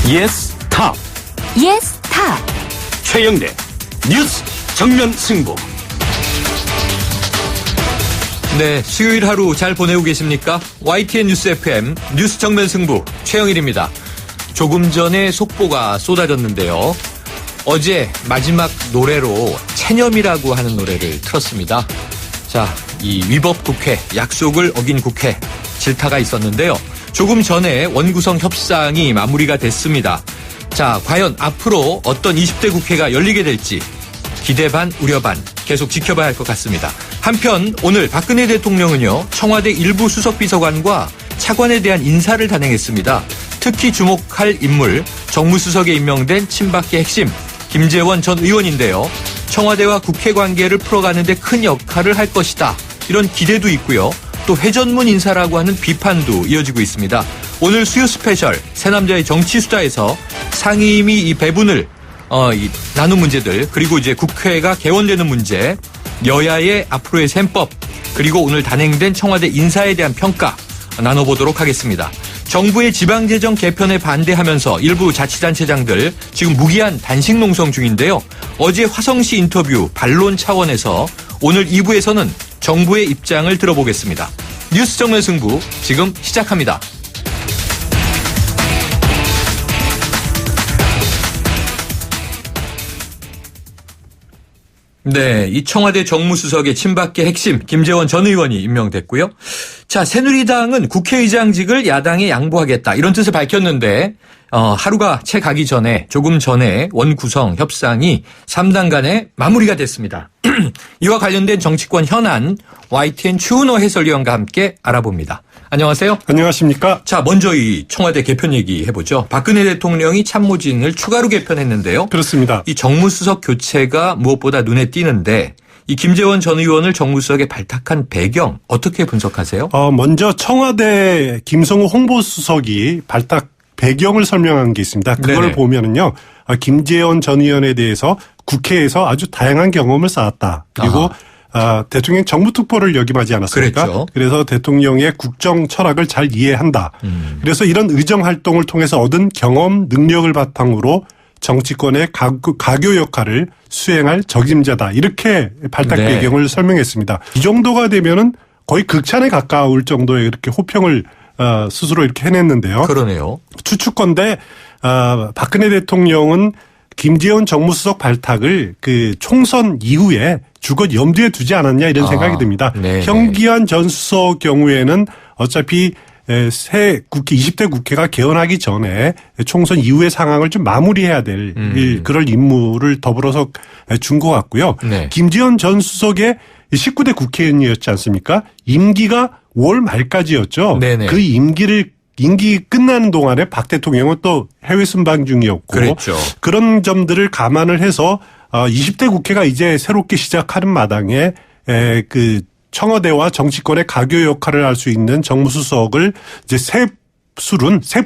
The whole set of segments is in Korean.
예스 탑. 예스 탑. 최영대 뉴스 정면 승부. 네, 수요일 하루 잘 보내고 계십니까? YTN 뉴스 FM 뉴스 정면 승부 최영일입니다. 조금 전에 속보가 쏟아졌는데요. 어제 마지막 노래로 체념이라고 하는 노래를 틀었습니다. 자, 이 위법 국회, 약속을 어긴 국회, 질타가 있었는데요. 조금 전에 원구성 협상이 마무리가 됐습니다. 자, 과연 앞으로 어떤 20대 국회가 열리게 될지 기대 반 우려 반 계속 지켜봐야 할 것 같습니다. 한편 오늘 박근혜 대통령은요, 청와대 일부 수석비서관과 차관에 대한 인사를 단행했습니다. 특히 주목할 인물, 정무수석에 임명된 친박계 핵심 김재원 전 의원인데요. 청와대와 국회 관계를 풀어가는 데 큰 역할을 할 것이다, 이런 기대도 있고요. 또 회전문 인사라고 하는 비판도 이어지고 있습니다. 오늘 수요 스페셜 새남자의 정치수다에서 상임위 이 배분을 나눈 문제들, 그리고 이제 국회가 개원되는 문제, 여야의 앞으로의 셈법, 그리고 오늘 단행된 청와대 인사에 대한 평가 나눠보도록 하겠습니다. 정부의 지방재정 개편에 반대하면서 일부 자치단체장들 지금 무기한 단식 농성 중인데요. 어제 화성시 인터뷰 반론 차원에서 오늘 2부에서는 정부의 입장을 들어보겠습니다. 뉴스 정면 승부 지금 시작합니다. 네, 이 청와대 정무수석의 친박계 핵심 김재원 전 의원이 임명됐고요. 자, 새누리당은 국회의장직을 야당에 양보하겠다, 이런 뜻을 밝혔는데 하루가 채 가기 전에, 조금 전에 원구성 협상이 3당 간에 마무리가 됐습니다. 이와 관련된 정치권 현안 YTN 추은호 해설위원과 함께 알아봅니다. 안녕하세요. 안녕하십니까. 자, 먼저 이 청와대 개편 얘기 해보죠. 박근혜 대통령이 참모진을 추가로 개편했는데요. 그렇습니다. 이 정무수석 교체가 무엇보다 눈에 띄는데, 이 김재원 전 의원을 정무수석에 발탁한 배경 어떻게 분석하세요? 먼저 청와대 김성우 홍보수석이 발탁 배경을 설명한 게 있습니다. 그걸 네네. 보면은요, 김재원 전 의원에 대해서 국회에서 아주 다양한 경험을 쌓았다. 그리고 대통령 정무특보를 역임하지 않았습니까? 그랬죠. 그래서 대통령의 국정 철학을 잘 이해한다. 그래서 이런 의정 활동을 통해서 얻은 경험, 능력을 바탕으로 정치권의 가교 역할을 수행할 적임자다, 이렇게 발탁 네. 배경을 설명했습니다. 이 정도가 되면은 거의 극찬에 가까울 정도의 이렇게 호평을 스스로 이렇게 해냈는데요. 그러네요. 추측건데 박근혜 대통령은 김재원 정무수석 발탁을 그 총선 이후에 주거 염두에 두지 않았냐, 이런 생각이 듭니다. 네네. 현기환 전 수석 경우에는 어차피 새 국회 20대 국회가 개원하기 전에 총선 이후의 상황을 좀 마무리해야 될 그럴 임무를 더불어서 준 것 같고요. 네. 김재원 전 수석의 19대 국회의원이었지 않습니까? 임기가 5월 말까지였죠. 네네. 그 임기 끝나는 동안에 박 대통령은 또 해외 순방 중이었고, 그랬죠. 그런 점들을 감안을 해서 20대 국회가 이제 새롭게 시작하는 마당에 그 청와대와 정치권의 가교 역할을 할 수 있는 정무수석을 이제 새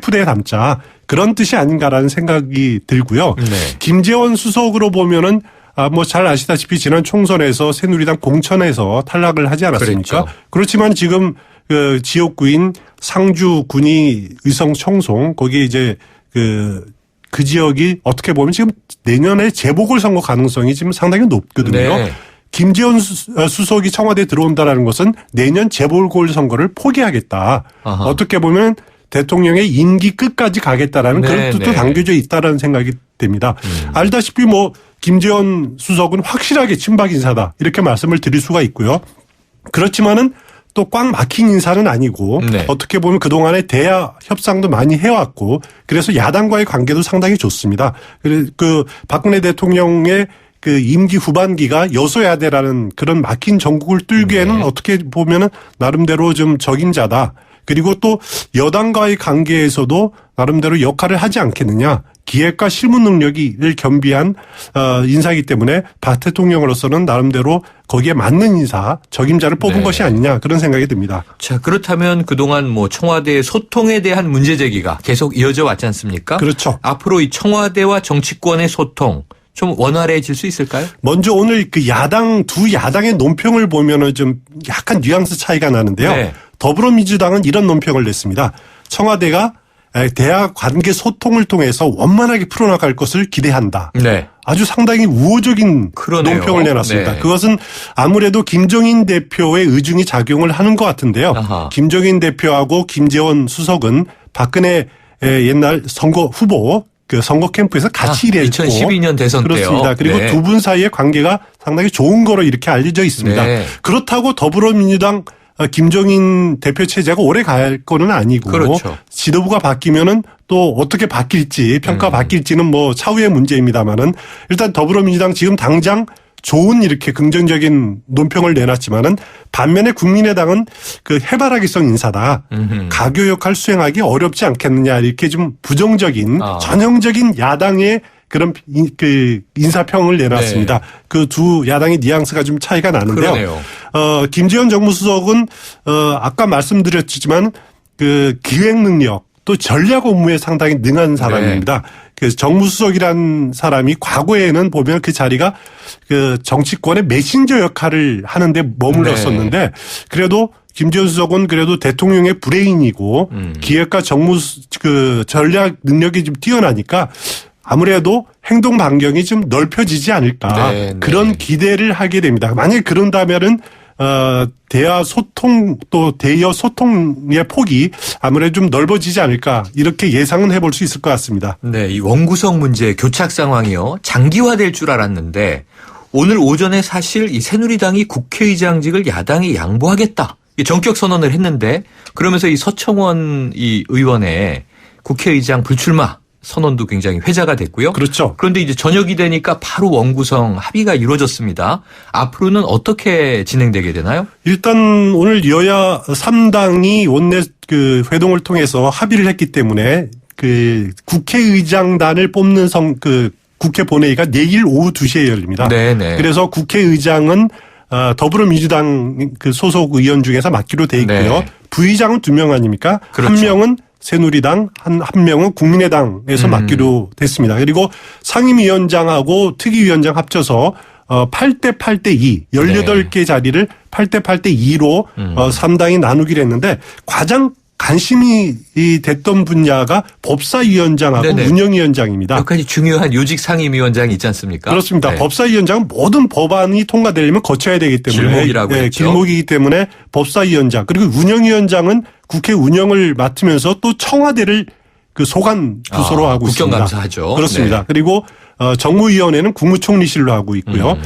푸대에 담자, 그런 뜻이 아닌가라는 생각이 들고요. 네. 김재원 수석으로 보면은 뭐 잘 아시다시피 지난 총선에서 새누리당 공천에서 탈락을 하지 않았습니까? 그랬죠. 그렇지만 지금 그 지역구인 상주 군위 의성 청송, 거기에 이제 그 지역이 어떻게 보면 지금 내년에 재보궐선거 가능성이 지금 상당히 높거든요. 네. 김재원 수석이 청와대에 들어온다라는 것은 내년 재보궐선거를 포기하겠다. 아하. 어떻게 보면 대통령의 임기 끝까지 가겠다라는 그런 뜻도 네. 담겨져 있다라는 생각이 됩니다. 알다시피 뭐 김재원 수석은 확실하게 친박 인사다, 이렇게 말씀을 드릴 수가 있고요. 그렇지만은 또 꽉 막힌 인사는 아니고, 네. 어떻게 보면 그동안에 대화 협상도 많이 해왔고, 그래서 야당과의 관계도 상당히 좋습니다. 그 박근혜 대통령의 그 임기 후반기가 여소야대라는 그런 막힌 전국을 뚫기에는 네. 어떻게 보면은 나름대로 좀 적임자다. 그리고 또 여당과의 관계에서도 나름대로 역할을 하지 않겠느냐. 기획과 실무 능력을 겸비한 인사이기 때문에 박 대통령으로서는 나름대로 거기에 맞는 인사, 적임자를 뽑은 네. 것이 아니냐, 그런 생각이 듭니다. 자, 그렇다면 그동안 뭐 청와대의 소통에 대한 문제 제기가 계속 이어져 왔지 않습니까? 그렇죠. 앞으로 이 청와대와 정치권의 소통 좀 원활해질 수 있을까요? 먼저 오늘 그 두 야당의 논평을 보면은 좀 약간 뉘앙스 차이가 나는데요. 네. 더불어민주당은 이런 논평을 냈습니다. 청와대가 대화 관계 소통을 통해서 원만하게 풀어나갈 것을 기대한다. 네. 아주 상당히 우호적인 그러네요. 논평을 내놨습니다. 네. 그것은 아무래도 김종인 대표의 의중이 작용을 하는 것 같은데요. 아하. 김종인 대표하고 김재원 수석은 박근혜 옛날 선거 후보 그 선거 캠프에서 같이 일했고 2012년 대선 때요. 그렇습니다. 그리고 네. 두 분 사이의 관계가 상당히 좋은 거로 이렇게 알려져 있습니다. 네. 그렇다고 더불어민주당 김종인 대표 체제가 오래 갈 거는 아니고 그렇죠. 지도부가 바뀌면은 또 어떻게 바뀔지 평가 바뀔지는 뭐 차후의 문제입니다만은 일단 더불어민주당 지금 당장 좋은 이렇게 긍정적인 논평을 내놨지만은 반면에 국민의당은 그 해바라기성 인사다. 가교 역할 수행하기 어렵지 않겠느냐 이렇게 좀 부정적인 전형적인 야당의 그런 그 인사평을 내놨습니다. 네. 그 두 야당의 뉘앙스가 좀 차이가 나는데요. 그러네요. 김재원 정무수석은 아까 말씀드렸지만 그 기획 능력 또 전략 업무에 상당히 능한 사람입니다. 그 정무수석이란 사람이 과거에는 보면 그 자리가 그 정치권의 메신저 역할을 하는데 머물렀었는데 그래도 김재원 수석은 그래도 대통령의 브레인이고 기획과 정무 그 전략 능력이 좀 뛰어나니까 아무래도 행동 반경이 좀 넓혀지지 않을까 네, 네. 그런 기대를 하게 됩니다. 만약에 그런다면은 대화 소통 또 대여 소통의 폭이 아무래도 좀 넓어지지 않을까 이렇게 예상은 해볼 수 있을 것 같습니다. 네, 이 원구성 문제 교착 상황이요. 장기화될 줄 알았는데 오늘 오전에 사실 이 새누리당이 국회의장직을 야당에 양보하겠다. 전격 선언을 했는데 그러면서 이 서청원 이 의원의 국회의장 불출마 선언도 굉장히 회자가 됐고요. 그렇죠. 그런데 이제 저녁이 되니까 바로 원구성 합의가 이루어졌습니다. 앞으로는 어떻게 진행되게 되나요? 일단 오늘 여야 3당이 원내 그 회동을 통해서 합의를 했기 때문에 그 국회의장단을 뽑는 국회 본회의가 내일 오후 2시에 열립니다. 네네. 그래서 국회의장은 더불어민주당 그 소속 의원 중에서 맡기로 돼 있고요. 네. 부의장은 2명 아닙니까? 그렇죠. 한 명은 새누리당, 한 명은 국민의당에서 맡기로 됐습니다. 그리고 상임위원장하고 특위위원장 합쳐서 8대 8대 2, 18개 자리를 8대 8대 2로 3당이 나누기로 했는데 가장 관심이 됐던 분야가 법사위원장하고 네네. 운영위원장입니다. 몇 가지 중요한 요직 상임위원장이 있지 않습니까? 그렇습니다. 네. 법사위원장은 모든 법안이 통과되려면 거쳐야 되기 때문에 길목이라고 했죠. 길목이기 때문에 법사위원장 그리고 운영위원장은 국회 운영을 맡으면서 또 청와대를 그 소관 부서로 하고 있습니다. 국정감사하죠. 그렇습니다. 네. 그리고 정무위원회는 국무총리실로 하고 있고요.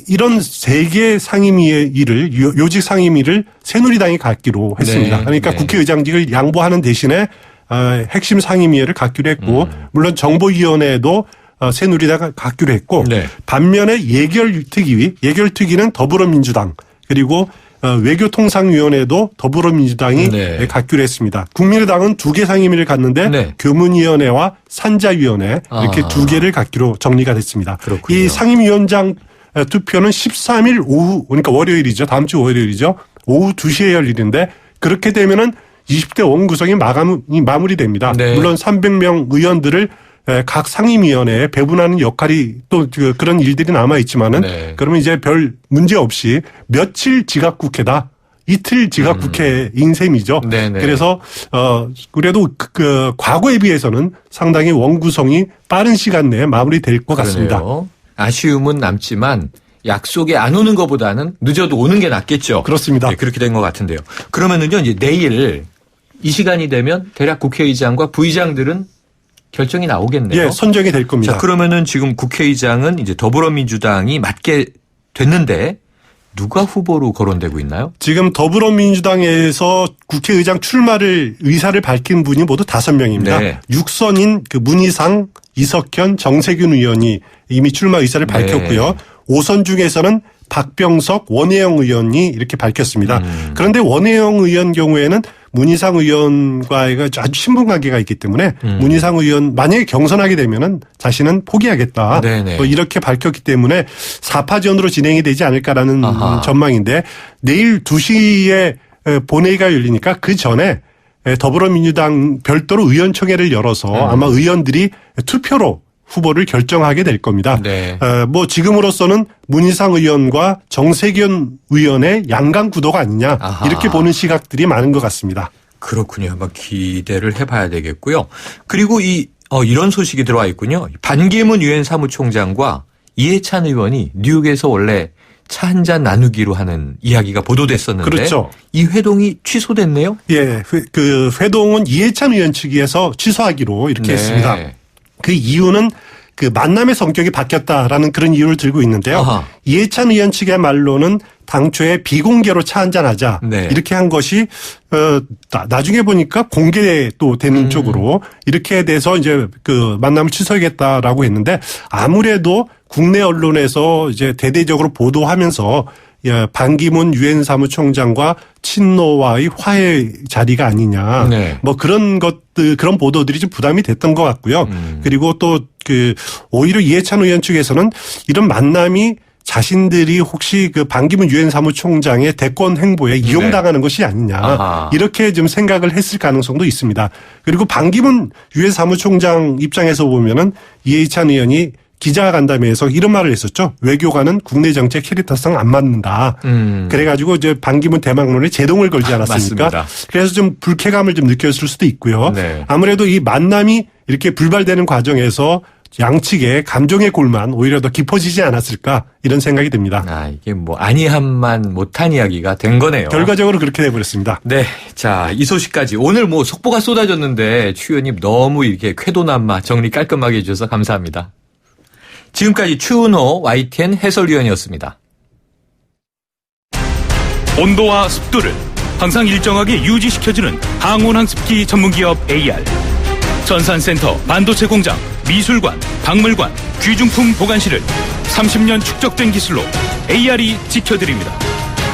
이런 세 개 상임위의 일을 요직 상임위를 새누리당이 갖기로 했습니다. 네. 그러니까 네. 국회의장직을 양보하는 대신에 핵심 상임위를 갖기로 했고 물론 정보위원회도 새누리당이 갖기로 했고 네. 반면에 예결특위는 더불어민주당 그리고 외교통상위원회도 더불어민주당이 네. 갖기로 했습니다. 국민의당은 2개 상임위를 갖는데 네. 교문위원회와 산자위원회 이렇게 아. 2개를 갖기로 정리가 됐습니다. 그렇군요. 이 상임위원장 투표는 13일 오후 그러니까 월요일이죠. 다음 주 월요일이죠. 오후 2시에 열리는데 그렇게 되면은 20대 원구성이 마무리됩니다. 네. 물론 300명 의원들을 각 상임위원회에 배분하는 역할이 또 그런 일들이 남아 있지만은 네. 그러면 이제 별 문제 없이 며칠 지각국회다. 이틀 지각국회인 셈이죠. 네네. 그래서 그래도 그 과거에 비해서는 상당히 원구성이 빠른 시간 내에 마무리될 것 같습니다. 그러네요. 아쉬움은 남지만 약속에 안 오는 것보다는 늦어도 오는 게 낫겠죠. 그렇습니다. 네, 그렇게 된 것 같은데요. 그러면은요, 이제 내일 이 시간이 되면 대략 국회의장과 부의장들은 결정이 나오겠네요. 예, 선정이 될 겁니다. 자, 그러면은 지금 국회의장은 이제 더불어민주당이 맡게 됐는데 누가 후보로 거론되고 있나요? 지금 더불어민주당에서 국회의장 출마를 의사를 밝힌 분이 모두 5명입니다. 네. 6선인 그 문희상, 이석현, 정세균 의원이 이미 출마 의사를 밝혔고요. 네. 5선 중에서는 박병석, 원혜영 의원이 이렇게 밝혔습니다. 그런데 원혜영 의원 경우에는 문희상 의원과의 아주 친분 관계가 있기 때문에 문희상 의원 만약에 경선하게 되면은 자신은 포기하겠다. 네네. 뭐 이렇게 밝혔기 때문에 4파전으로 진행이 되지 않을까라는 아하. 전망인데 내일 2시에 본회의가 열리니까 그 전에 더불어민주당 별도로 의원총회를 열어서 아마 의원들이 투표로 후보를 결정하게 될 겁니다. 네. 뭐 지금으로서는 문희상 의원과 정세균 의원의 양강 구도가 아니냐 아하. 이렇게 보는 시각들이 많은 것 같습니다. 그렇군요. 한번 기대를 해봐야 되겠고요. 그리고 이런 소식이 들어와 있군요. 반기문 유엔 사무총장과 이해찬 의원이 뉴욕에서 원래 차 한잔 나누기로 하는 이야기가 보도됐었는데 그렇죠. 이 회동이 취소됐네요. 예, 그 회동은 이해찬 의원 측에서 취소하기로 이렇게 했습니다. 그 이유는 그 만남의 성격이 바뀌었다라는 그런 이유를 들고 있는데요. 아하. 이해찬 의원 측의 말로는 당초에 비공개로 차 한잔 하자. 네. 이렇게 한 것이 나중에 보니까 공개 또 되는 쪽으로 이렇게 돼서 이제 그 만남을 취소하겠다라고 했는데 아무래도 국내 언론에서 이제 대대적으로 보도하면서 반기문 유엔 사무총장과 친노와의 화해 자리가 아니냐. 네. 뭐 그런 것들, 그런 보도들이 좀 부담이 됐던 것 같고요. 그리고 또 오히려 이해찬 의원 측에서는 이런 만남이 자신들이 혹시 그 반기문 유엔 사무총장의 대권 행보에 이용당하는 것이 아니냐. 아하. 이렇게 좀 생각을 했을 가능성도 있습니다. 그리고 반기문 유엔 사무총장 입장에서 보면은 이해찬 의원이 기자간담회에서 이런 말을 했었죠. 외교관은 국내 정책 캐릭터상 안 맞는다. 그래가지고 이제 반기문 대망론에 제동을 걸지 않았습니까? 맞습니다. 그래서 좀 불쾌감을 좀 느꼈을 수도 있고요. 네. 아무래도 이 만남이 이렇게 불발되는 과정에서 양측의 감정의 골만 오히려 더 깊어지지 않았을까 이런 생각이 듭니다. 이게 뭐 아니함만 못한 이야기가 된 거네요. 결과적으로 그렇게 돼버렸습니다. 네. 자, 이 소식까지. 오늘 뭐 속보가 쏟아졌는데 추 의원님 너무 이렇게 쾌도남마 정리 깔끔하게 해주셔서 감사합니다. 지금까지 추은호 YTN 해설위원이었습니다. 온도와 습도를 항상 일정하게 유지시켜주는 항온항습기 전문기업 AR. 전산센터, 반도체 공장, 미술관, 박물관, 귀중품 보관실을 30년 축적된 기술로 AR이 지켜드립니다.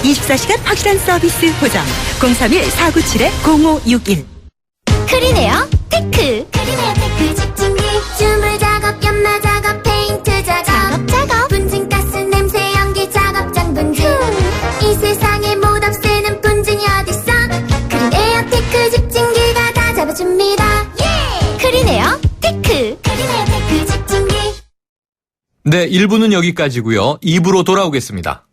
24시간 확실한 서비스 보장 031-497-0561 크리네어 테크. 크리네어 테크 집중기 주물 작업 연마 작업 페인트 작업 분진가스 냄새 연기 작업장 분진 이 세상에 못 없애는 분진이 어딨어 크리네어 테크 집중기가 다 잡아줍니다 크리네어 테크. 크리네어 테크 집중기 네, 1부는 여기까지고요. 2부로 돌아오겠습니다.